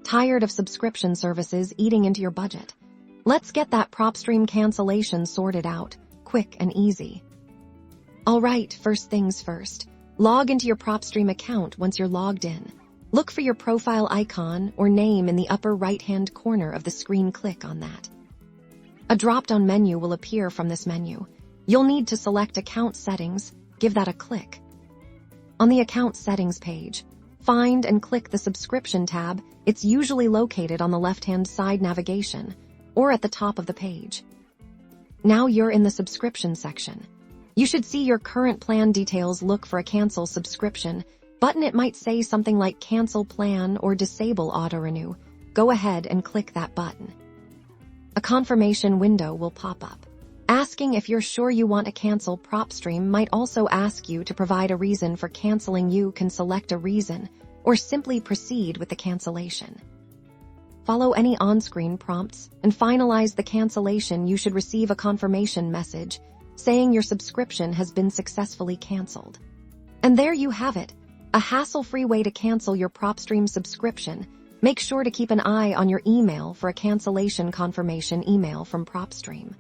Tired of subscription services eating into your budget? Let's get that Propstream cancellation sorted out, quick and easy. Alright, first things first. Log into your Propstream account once you're logged in. Look for your profile icon or name in the upper right-hand corner of the screen. Click on that. A drop-down menu will appear from this menu. You'll need to select Account Settings. Give that a click. On the Account Settings page, find and click the Subscription tab. It's usually located on the left-hand side navigation or at the top of the page. Now you're in the Subscription section. You should see your current plan details. Look for a Cancel Subscription button. It might say something like Cancel Plan or Disable Auto Renew. Go ahead and click that button. A confirmation window will pop up, asking if you're sure you want to cancel. Propstream might also ask you to provide a reason for canceling. You can select a reason or simply proceed with the cancellation. Follow any on-screen prompts and finalize the cancellation. You should receive a confirmation message saying your subscription has been successfully canceled. And there you have it, a hassle-free way to cancel your Propstream subscription. Make sure to keep an eye on your email for a cancellation confirmation email from Propstream.